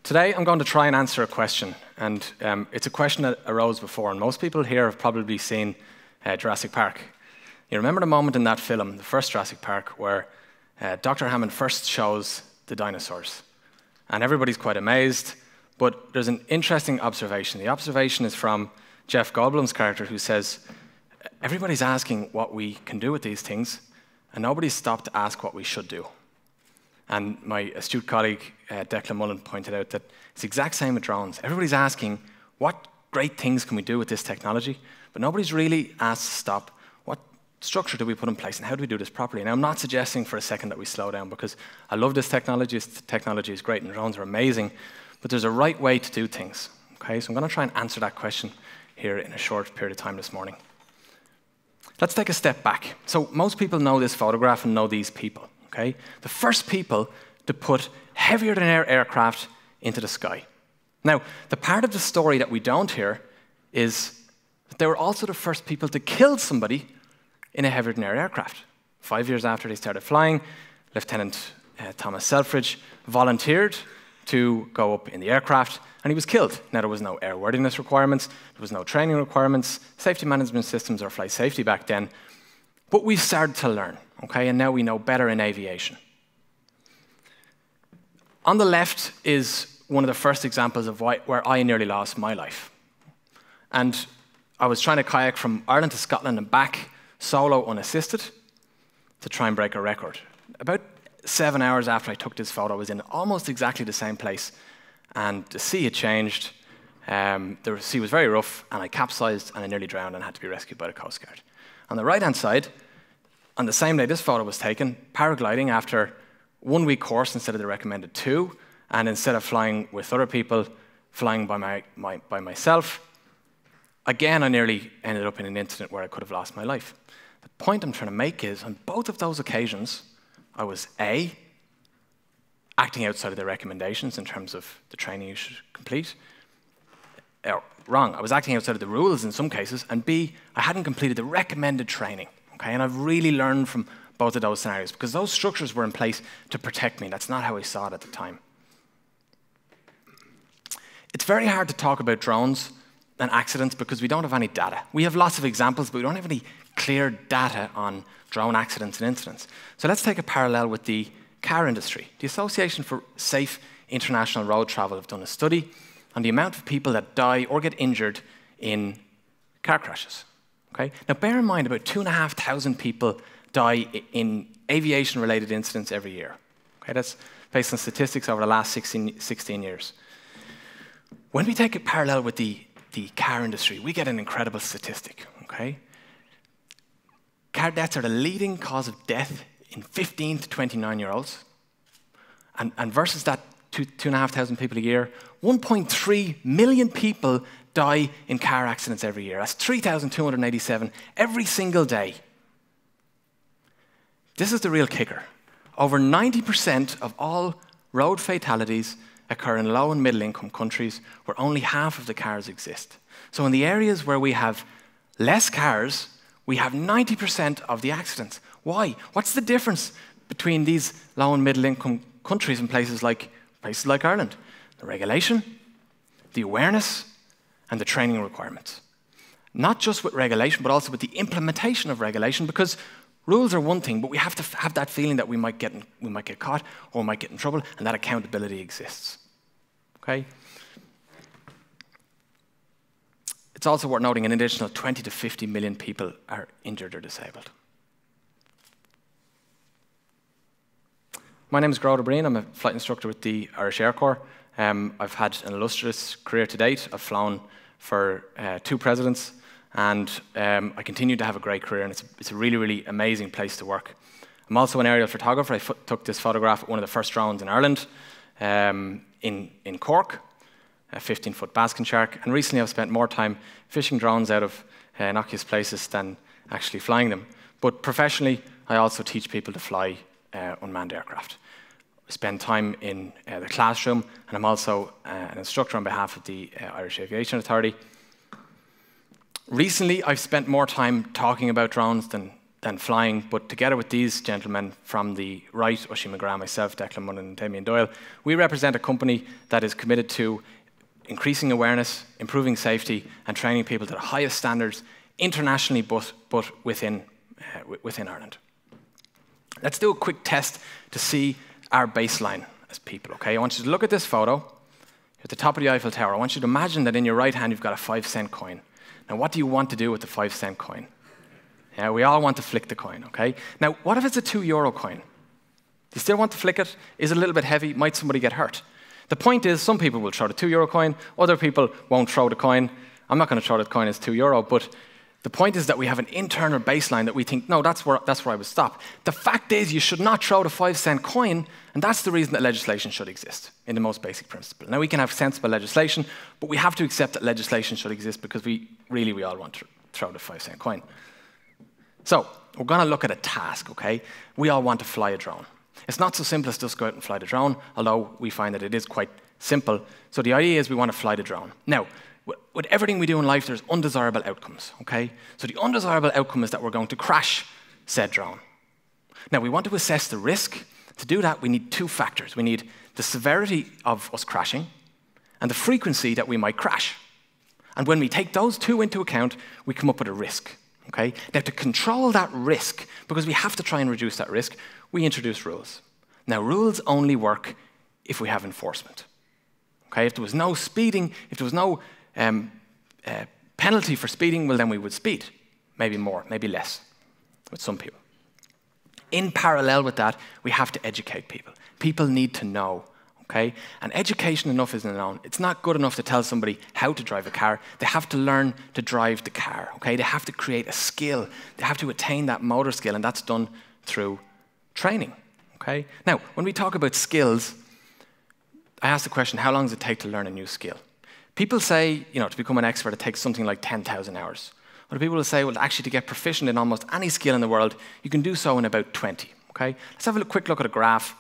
Today I'm going to try and answer a question, and it's a question that arose before, and most people here have probably seen Jurassic Park. You remember the moment in that film, the first Jurassic Park, where Dr. Hammond first shows the dinosaurs, and everybody's quite amazed, but there's an interesting observation. The observation is from Jeff Goldblum's character, who says, everybody's asking what we can do with these things, and nobody's stopped to ask what we should do. And my astute colleague, Declan Mullen, pointed out that it's the exact same with drones. Everybody's asking, what great things can we do with this technology? But nobody's really asked to stop, what structure do we put in place, and how do we do this properly? Now, I'm not suggesting for a second that we slow down, because I love this technology. This technology is great, and drones are amazing. But there's a right way to do things. Okay, so I'm going to try and answer that question here in a short period of time this morning. Let's take a step back. So most people know this photograph and know these people. Okay? The first people to put heavier-than-air aircraft into the sky. Now, the part of the story that we don't hear is that they were also the first people to kill somebody in a heavier-than-air aircraft. 5 years after they started flying, Lieutenant Thomas Selfridge volunteered to go up in the aircraft, and he was killed. Now, there was no airworthiness requirements, there was no training requirements, safety management systems or flight safety back then, but we started to learn. Okay, and now we know better in aviation. On the left is one of the first examples of where I nearly lost my life. And I was trying to kayak from Ireland to Scotland and back, solo, unassisted, to try and break a record. About 7 hours after I took this photo, I was in almost exactly the same place, and the sea had changed. The sea was very rough, and I capsized, and I nearly drowned and had to be rescued by the Coast Guard. On the right-hand side, on the same day this photo was taken, paragliding after 1 week course instead of the recommended 2, and instead of flying with other people, flying by myself. Again, I nearly ended up in an incident where I could have lost my life. The point I'm trying to make is, on both of those occasions, I was A, acting outside of the recommendations in terms of the training you should complete. Wrong, I was acting outside of the rules in some cases, and B, I hadn't completed the recommended training. Okay, and I've really learned from both of those scenarios, because those structures were in place to protect me. That's not how I saw it at the time. It's very hard to talk about drones and accidents because we don't have any data. We have lots of examples, but we don't have any clear data on drone accidents and incidents. So let's take a parallel with the car industry. The Association for Safe International Road Travel have done a study on the amount of people that die or get injured in car crashes. Okay? Now, bear in mind, about 2,500 people die in aviation-related incidents every year. Okay? That's based on statistics over the last 16 years. When we take a parallel with the car industry, we get an incredible statistic. Okay? Car deaths are the leading cause of death in 15 to 29-year-olds. And versus that 2,500 people a year, 1.3 million people die in car accidents every year. That's 3,287 every single day. This is the real kicker. Over 90% of all road fatalities occur in low and middle income countries where only half of the cars exist. So in the areas where we have less cars, we have 90% of the accidents. Why? What's the difference between these low and middle income countries and places like Ireland? The regulation, the awareness, and the training requirements. Not just with regulation, but also with the implementation of regulation, because rules are one thing, but we have to have that feeling that we might get caught or might get in trouble, and that accountability exists. Okay? It's also worth noting an additional 20 to 50 million people are injured or disabled. My name is Gerard O'Brien. I'm a flight instructor with the Irish Air Corps. I've had an illustrious career to date. I've flown for 2 presidents, and I continue to have a great career, and it's a really, really amazing place to work. I'm also an aerial photographer. I took this photograph at one of the first drones in Ireland, in Cork, a 15-foot basking shark, and recently I've spent more time fishing drones out of innocuous places than actually flying them. But professionally, I also teach people to fly unmanned aircraft. I spend time in the classroom, and I'm also an instructor on behalf of the Irish Aviation Authority. Recently, I've spent more time talking about drones than than flying, but together with these gentlemen from the right, Oisin McGrath, myself, Declan Mullen, and Damien Doyle, we represent a company that is committed to increasing awareness, improving safety, and training people to the highest standards internationally, but within Ireland. Let's do a quick test to see our baseline as people, okay? I want you to look at this photo at the top of the Eiffel Tower. I want you to imagine that in your right hand you've got a 5-cent coin. Now, what do you want to do with the 5-cent coin? Yeah, we all want to flick the coin, okay? Now, what if it's a €2 coin? Do you still want to flick it? Is it a little bit heavy? Might somebody get hurt? The point is, some people will throw the €2 coin, other people won't throw the coin. I'm not going to throw the coin as €2, but the point is that we have an internal baseline that we think, no, that's where I would stop. The fact is, you should not throw the 5-cent coin, and that's the reason that legislation should exist, in the most basic principle. Now, we can have sensible legislation, but we have to accept that legislation should exist because we all want to throw the 5-cent coin. So, we're going to look at a task, okay? We all want to fly a drone. It's not so simple as just go out and fly the drone, although we find that it is quite simple. So the idea is we want to fly the drone. Now, with everything we do in life, there's undesirable outcomes, okay? So the undesirable outcome is that we're going to crash said drone. Now, we want to assess the risk. To do that, we need 2 factors. We need the severity of us crashing and the frequency that we might crash. And when we take those 2 into account, we come up with a risk, okay? Now, to control that risk, because we have to try and reduce that risk, we introduce rules. Now, rules only work if we have enforcement, okay? If there was no speeding, if there was no penalty for speeding, well, then we would speed. Maybe more, maybe less, with some people. In parallel with that, we have to educate people. People need to know, okay? And education enough isn't enough. It's not good enough to tell somebody how to drive a car. They have to learn to drive the car, okay? They have to create a skill. They have to attain that motor skill, and that's done through training, okay? Now, when we talk about skills, I ask the question, how long does it take to learn a new skill? People say, to become an expert, it takes something like 10,000 hours. Other people will say, well, actually, to get proficient in almost any skill in the world, you can do so in about 20, okay? Let's have a quick look at a graph.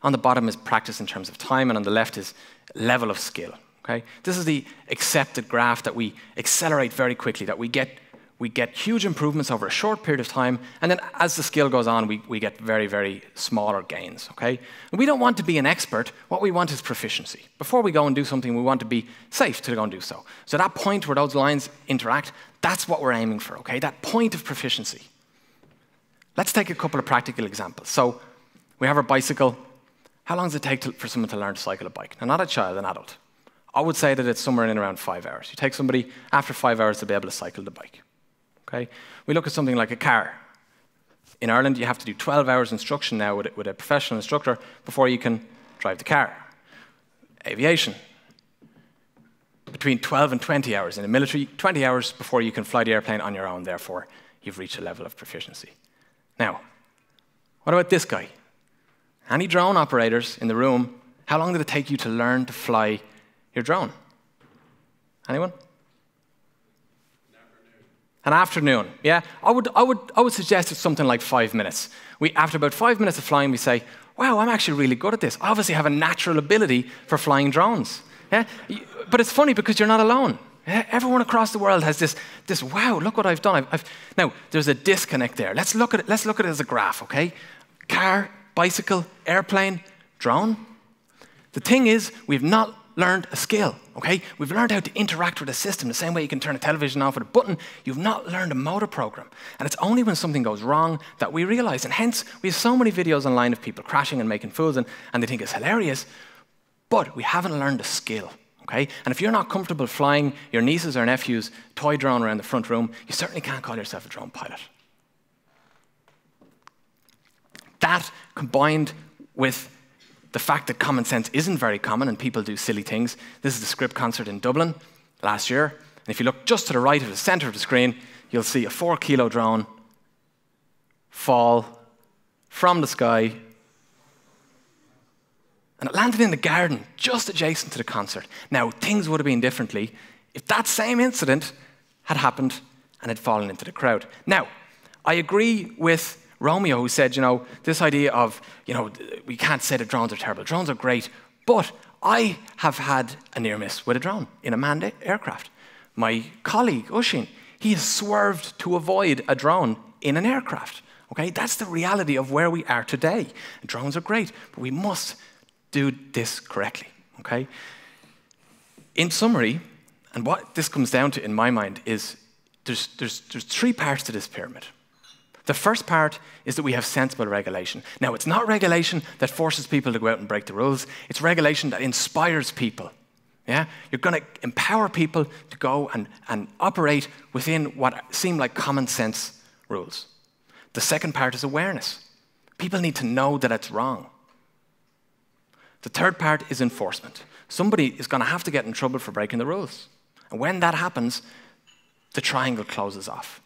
On the bottom is practice in terms of time, and on the left is level of skill, okay? This is the accepted graph that we accelerate very quickly, that we get huge improvements over a short period of time, and then as the skill goes on, we get very, very smaller gains, okay? And we don't want to be an expert. What we want is proficiency. Before we go and do something, we want to be safe to go and do so. So that point where those lines interact, that's what we're aiming for, okay? That point of proficiency. Let's take a couple of practical examples. So we have our bicycle. How long does it take for someone to learn to cycle a bike? Now, not a child, an adult. I would say that it's somewhere in around 5 hours. You take somebody, after 5 hours, to be able to cycle the bike. Okay? We look at something like a car. In Ireland, you have to do 12 hours instruction now with a professional instructor before you can drive the car. Aviation, between 12 and 20 hours. In the military, 20 hours before you can fly the airplane on your own, therefore, you've reached a level of proficiency. Now, what about this guy? Any drone operators in the room, how long did it take you to learn to fly your drone? Anyone? An afternoon, yeah? I would suggest it's something like 5 minutes. After about 5 minutes of flying, we say, wow, I'm actually really good at this. I obviously have a natural ability for flying drones. Yeah? But it's funny because you're not alone. Yeah? Everyone across the world has this wow, look what I've done. Now, there's a disconnect there. Let's look at it as a graph, okay? Car, bicycle, airplane, drone. The thing is, we've not learned a skill, okay? We've learned how to interact with a system the same way you can turn a television off with a button. You've not learned a motor program. And it's only when something goes wrong that we realize. And hence, we have so many videos online of people crashing and making fools, and they think it's hilarious. But we haven't learned a skill, okay? And if you're not comfortable flying your niece's or nephew's toy drone around the front room, you certainly can't call yourself a drone pilot. That, combined with the fact that common sense isn't very common and people do silly things. This is the Script concert in Dublin last year. And if you look just to the right of the center of the screen, you'll see a 4-kilo drone fall from the sky. And it landed in the garden just adjacent to the concert. Now, things would have been differently if that same incident had happened and had fallen into the crowd. Now, I agree with Romeo, who said, this idea of, we can't say that drones are terrible. Drones are great, but I have had a near miss with a drone in a manned aircraft. My colleague, Oisin, he has swerved to avoid a drone in an aircraft. Okay, that's the reality of where we are today. And drones are great, but we must do this correctly. Okay. In summary, and what this comes down to in my mind is there's 3 parts to this pyramid. The first part is that we have sensible regulation. Now, it's not regulation that forces people to go out and break the rules. It's regulation that inspires people. Yeah? You're going to empower people to go and operate within what seem like common sense rules. The second part is awareness. People need to know that it's wrong. The third part is enforcement. Somebody is going to have to get in trouble for breaking the rules. And when that happens, the triangle closes off.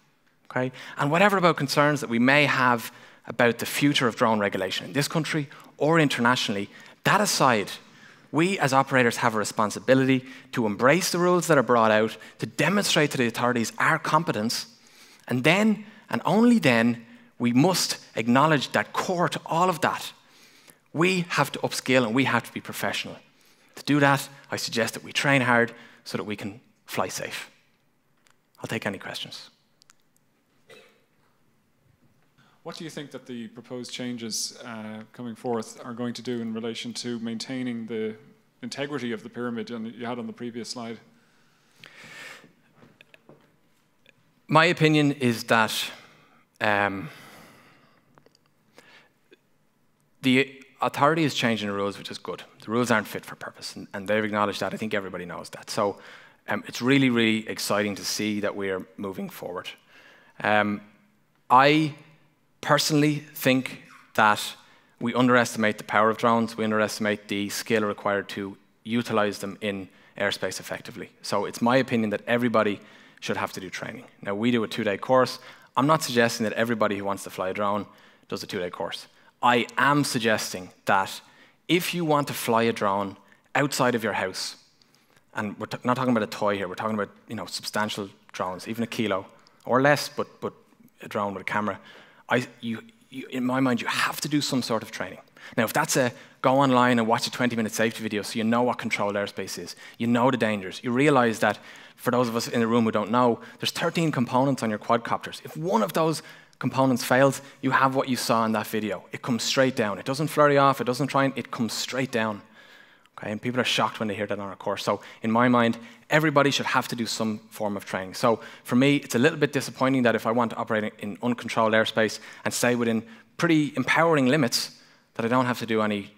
Okay? And whatever about concerns that we may have about the future of drone regulation in this country or internationally, that aside, we as operators have a responsibility to embrace the rules that are brought out, to demonstrate to the authorities our competence, and then, and only then, we must acknowledge that core to all of that, we have to upskill and we have to be professional. To do that, I suggest that we train hard so that we can fly safe. I'll take any questions. What do you think that the proposed changes coming forth are going to do in relation to maintaining the integrity of the pyramid you had on the previous slide? My opinion is that the authority is changing the rules, which is good. The rules aren't fit for purpose, and they've acknowledged that. I think everybody knows that. So it's really, really exciting to see that we are moving forward. I personally think that we underestimate the power of drones. We underestimate the skill required to utilize them in airspace effectively. So it's my opinion that everybody should have to do training. Now, we do a 2-day course. I'm not suggesting that everybody who wants to fly a drone does a 2-day course. I am suggesting that if you want to fly a drone outside of your house, and we're not talking about a toy here, we're talking about substantial drones, even a kilo or less, but a drone with a camera, in my mind, you have to do some sort of training. Now, if that's a go online and watch a 20-minute safety video so you know what controlled airspace is, you know the dangers, you realize that, for those of us in the room who don't know, there's 13 components on your quadcopters. If one of those components fails, you have what you saw in that video. It comes straight down. It doesn't flurry off, it doesn't try, it comes straight down. Okay, and people are shocked when they hear that on our course. So in my mind, everybody should have to do some form of training. So for me, it's a little bit disappointing that if I want to operate in uncontrolled airspace and stay within pretty empowering limits, that I don't have to do any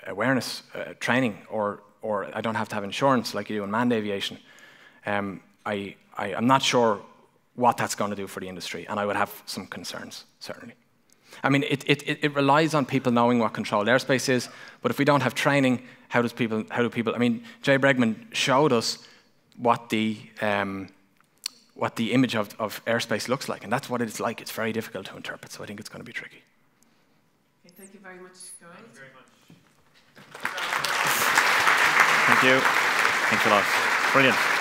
awareness training, or I don't have to have insurance like you do in manned aviation. I'm not sure what that's going to do for the industry, and I would have some concerns, certainly. I mean, it relies on people knowing what controlled airspace is, but if we don't have training, how do people, I mean, Jay Bregman showed us what the image of airspace looks like, and that's what it's like. It's very difficult to interpret, so I think it's going to be tricky. Okay, thank you very much, guys. Thank you very much. Thank you. Thanks a lot. Brilliant.